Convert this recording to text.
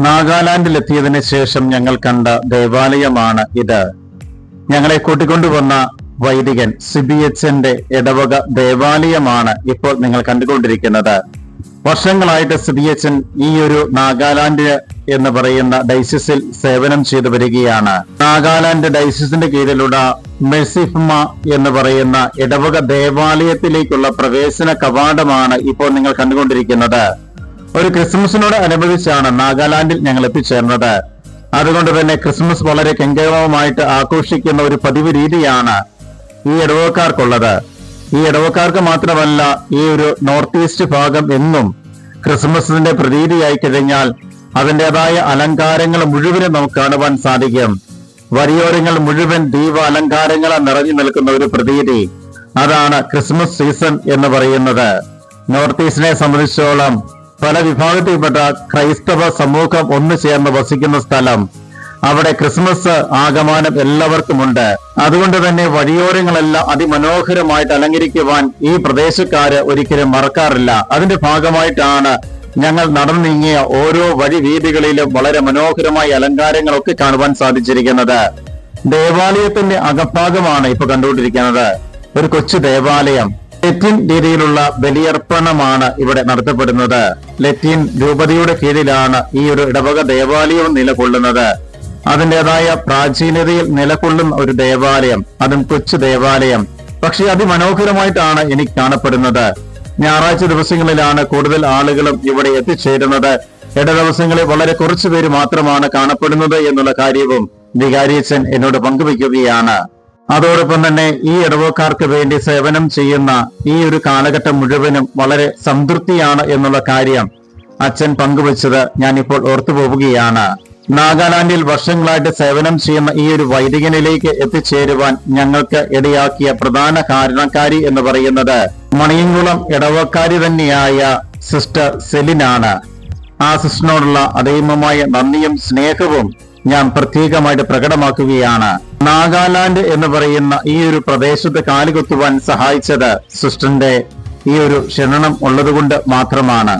നാഗാലാൻഡിലെത്തിയതിനു ശേഷം ഞങ്ങൾ കണ്ട ദേവാലയമാണ് ഇത്. ഞങ്ങളെ കൂട്ടിക്കൊണ്ടുവന്ന വൈദികൻ സിബിഎച്ച്ന്റെ ഇടവക ദേവാലയമാണ് ഇപ്പോൾ നിങ്ങൾ കണ്ടുകൊണ്ടിരിക്കുന്നത്. വർഷങ്ങളായിട്ട് സിബിഎച്ച്ൻ ഈ ഒരു നാഗാലാൻഡ് എന്ന് പറയുന്ന ഡൈസിസിൽ സേവനം ചെയ്തു വരികയാണ്. നാഗാലാൻഡ് ഡൈസിസിന്റെ കീഴിലുള്ള മെഴ്സിഫ്മ എന്ന് പറയുന്ന ഇടവക ദേവാലയത്തിലേക്കുള്ള പ്രവേശന കവാടമാണ് ഇപ്പോൾ നിങ്ങൾ കണ്ടുകൊണ്ടിരിക്കുന്നത്. ഒരു ക്രിസ്മസിനോട് അനുബന്ധിച്ചാണ് നാഗാലാൻഡിൽ ഞങ്ങൾ എത്തിച്ചേർന്നത്. അതുകൊണ്ട് തന്നെ ക്രിസ്മസ് വളരെ കെങ്കേമമായിട്ട് ആഘോഷിക്കുന്ന ഒരു പതിവ് രീതിയാണ് ഈ ഇടവക്കാർക്കുള്ളത്. ഈ ഇടവക്കാർക്ക് മാത്രമല്ല, ഈ ഒരു നോർത്ത് ഈസ്റ്റ് ഭാഗം എന്നും ക്രിസ്മസിന്റെ പ്രതീതിയായി കഴിഞ്ഞാൽ അതിൻ്റെതായ അലങ്കാരങ്ങൾ മുഴുവനും നമുക്ക് കാണുവാൻ സാധിക്കും. വരിയോരങ്ങൾ മുഴുവൻ ദീപ അലങ്കാരങ്ങളാൽ നിറഞ്ഞു നിൽക്കുന്ന ഒരു പ്രതീതി, അതാണ് ക്രിസ്മസ് സീസൺ എന്ന് പറയുന്നത്. നോർത്ത് ഈസ്റ്റിനെ സംബന്ധിച്ചോളം പല വിഭാഗത്തിൽപ്പെട്ട ക്രൈസ്തവ സമൂഹം ഒന്നു ചേർന്ന് വസിക്കുന്ന സ്ഥലം. അവിടെ ക്രിസ്മസ് ആഗമനം എല്ലാവർക്കുമുണ്ട്. അതുകൊണ്ട് തന്നെ വഴിയോരങ്ങളെല്ലാം അതിമനോഹരമായിട്ട് അലങ്കരിക്കുവാൻ ഈ പ്രദേശക്കാര് ഒരിക്കലും മറക്കാറില്ല. അതിന്റെ ഭാഗമായിട്ടാണ് ഞങ്ങൾ നടന്നു നീങ്ങിയ ഓരോ വഴിവീതികളിലും വളരെ മനോഹരമായ അലങ്കാരങ്ങളൊക്കെ കാണുവാൻ സാധിച്ചിരിക്കുന്നത്. ദേവാലയത്തിന്റെ അകഭാഗമാണ് ഇപ്പൊ കണ്ടുകൊണ്ടിരിക്കുന്നത്. ഒരു കൊച്ചു ദേവാലയം. ലത്തീൻ രീതിയിലുള്ള ബലിയർപ്പണമാണ് ഇവിടെ നടത്തപ്പെടുന്നത്. ലത്തീൻ രൂപതയുടെ കീഴിലാണ് ഈ ഒരു ഇടവക ദേവാലയവും നിലകൊള്ളുന്നത്. അതിൻ്റെതായ പ്രാചീനതയിൽ നിലകൊള്ളുന്ന ഒരു ദേവാലയം, അതും കൊച്ചു ദേവാലയം. പക്ഷെ അതിമനോഹരമായിട്ടാണ് എനിക്ക് കാണപ്പെടുന്നത്. ഞായറാഴ്ച ദിവസങ്ങളിലാണ് കൂടുതൽ ആളുകളും ഇവിടെ എത്തിച്ചേരുന്നത്. ഇട ദിവസങ്ങളിൽ വളരെ കുറച്ചു പേര് മാത്രമാണ് കാണപ്പെടുന്നത് എന്നുള്ള കാര്യവും വികാരിയച്ഛൻ എന്നോട് പങ്കുവയ്ക്കുകയാണ്. അതോടൊപ്പം തന്നെ ഈ ഇടവക്കാർക്ക് വേണ്ടി സേവനം ചെയ്യുന്ന ഈ ഒരു കാലഘട്ടം മുഴുവനും വളരെ സംതൃപ്തിയാണ് എന്നുള്ള കാര്യം അച്ഛൻ പങ്കുവച്ചത് ഞാനിപ്പോൾ ഓർത്തു പോവുകയാണ്. നാഗാലാൻഡിൽ വർഷങ്ങളായിട്ട് സേവനം ചെയ്യുന്ന ഈ ഒരു വൈദികനിലേക്ക് എത്തിച്ചേരുവാൻ ഞങ്ങൾക്ക് ഇടയാക്കിയ പ്രധാന കാരണക്കാരി എന്ന് പറയുന്നത് മണിയങ്കുളം ഇടവക്കാരി തന്നെയായ സിസ്റ്റർ സെലിനാണ്. ആ സിസ്റ്ററിനോടുള്ള അതീമമായ നന്ദിയും സ്നേഹവും ഞാൻ പ്രത്യേകമായിട്ട് പ്രകടമാക്കുകയാണ്. നാഗാലാൻഡ് എന്ന് പറയുന്ന ഈ ഒരു പ്രദേശത്ത് കാലുകുത്തുവാൻ സഹായിച്ചത് സിസ്റ്ററിന്റെ ഈ ഒരു ക്ഷണം ഉള്ളതുകൊണ്ട് മാത്രമാണ്.